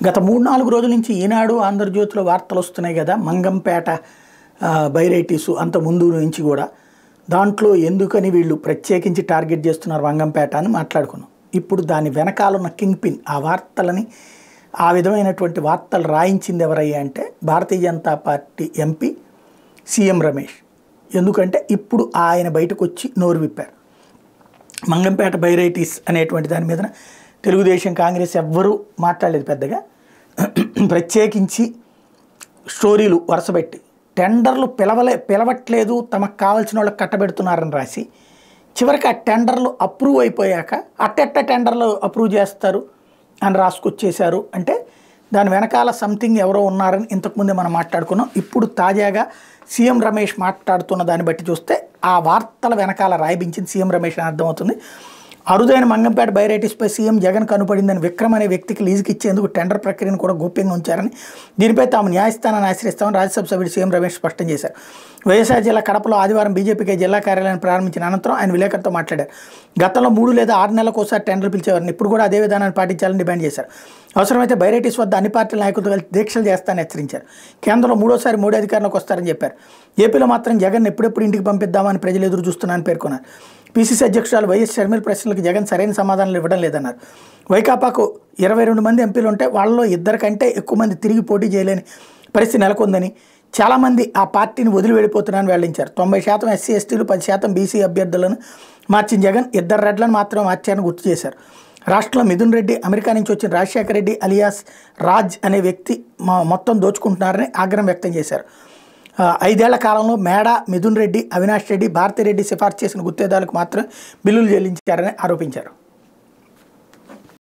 గత 3-4 రోజుల నుంచి ఈనాడు ఆంధ్రజ్యోతిలో వార్తలు వస్తున్నాయి కదా, మంగంపేట బైరైటీసు అంత ముందు నుంచి కూడా. దాంట్లో ఎందుకని వీళ్ళు ప్రత్యేకించి టార్గెట్ చేస్తున్నారు మంగంపేట అని మాట్లాడుకున్నాం. ఇప్పుడు దాని వెనకాల ఉన్న కింగ్ పిన్ ఆ వార్తలని ఆ విధమైనటువంటి వార్తలు రాయించింది ఎవరయ్యా అంటే Bharatiya Janata Party MP CM Ramesh. ఎందుకంటే ఇప్పుడు ఆయన బయటకు వచ్చి నోరు విప్పారు. మంగంపేట బైరైటీస్ అనేటువంటి దాని మీద తెలుగుదేశం కాంగ్రెస్ ఎవ్వరూ మాట్లాడలేదు పెద్దగా. ప్రత్యేకించి స్టోరీలు వరుసపెట్టి టెండర్లు పిలవట్లేదు, తమకు కావాల్సిన వాళ్ళకి కట్టబెడుతున్నారని రాసి చివరికి ఆ టెండర్లు అప్రూవ్ అయిపోయాక అట్టెట్ట టెండర్లు అప్రూవ్ చేస్తారు అని రాసుకొచ్చేశారు. అంటే దాని వెనకాల సంథింగ్ ఎవరో ఉన్నారని ఇంతకుముందే మనం మాట్లాడుకున్నాం. ఇప్పుడు తాజాగా సీఎం రమేష్ మాట్లాడుతున్న దాన్ని బట్టి చూస్తే ఆ వార్తల వెనకాల రాయిపించింది సీఎం రమేష్ అని అర్థమవుతుంది. అరుదైన మంగంపేట బైరైటీస్పై సీఎం జగన్ కనుపడిందని విక్రమ్ అనే వ్యక్తికి లీజుకి ఇచ్చేందుకు టెండర్ ప్రక్రియను కూడా గోప్యంగా ఉంచారని, దీనిపై తాము న్యాయస్థానాన్ని ఆశ్రయిస్తామని రాజ్యసభ సభ్యుడు సీఎం రమేష్ స్పష్టం చేశారు. వైఎస్ఆర్ జిల్లా కడపలో ఆదివారం బీజేపీకి జిల్లా కార్యాలయాన్ని ప్రారంభించిన అనంతరం ఆయన విలేకరులతో మాట్లాడారు. గతంలో 3 లేదా 6 నెలలకు ఒకసారి టెండర్లు పిలిచేవారిని, ఇప్పుడు కూడా అదే విధానాన్ని పాటించాలని డిమాండ్ చేశారు. అవసరమైతే బైరైటీస్ వద్ద అన్ని పార్టీల నాయకులతో కలిసి దీక్షలు చేస్తానని హెచ్చరించారు. కేంద్రంలో 3వ మోడీ అధికారంలోకి వస్తారని చెప్పారు. ఏపీలో మాత్రం జగన్ ఎప్పుడెప్పుడు ఇంటికి పంపిద్దామని ప్రజలు ఎదురు చూస్తున్నారని పేర్కొన్నారు. పీసీసీ అధ్యక్షురాలు వైఎస్ షర్మిల ప్రశ్నలకు జగన్ సరైన సమాధానాలు ఇవ్వడం లేదన్నారు. వైకాపాకు 22 మంది ఎంపీలు ఉంటే వాళ్ళలో 2 కంటే ఎక్కువ మంది తిరిగి పోటీ చేయలేని పరిస్థితి నెలకొందని, చాలామంది ఆ పార్టీని వదిలి వెళ్ళిపోతున్నారని వెల్లడించారు. 90% ఎస్సీ ఎస్టీలు 10% బీసీ అభ్యర్థులను మార్చిన జగన్ 2 రెడ్లను మాత్రమే మార్చారని గుర్తు చేశారు. రాష్ట్రంలో మిథున్ రెడ్డి, అమెరికా నుంచి వచ్చిన రాజశేఖర రెడ్డి అలియాస్ రాజ్ అనే వ్యక్తి మొత్తం దోచుకుంటున్నారని ఆగ్రహం వ్యక్తం చేశారు. 5 ఏళ్ల కాలంలో మేడా, మిథున్ రెడ్డి, అవినాష్ రెడ్డి, భారతిరెడ్డి సిఫార్సు చేసిన గుత్తేదారులకు మాత్రం బిల్లులు చెల్లించారని ఆరోపించారు.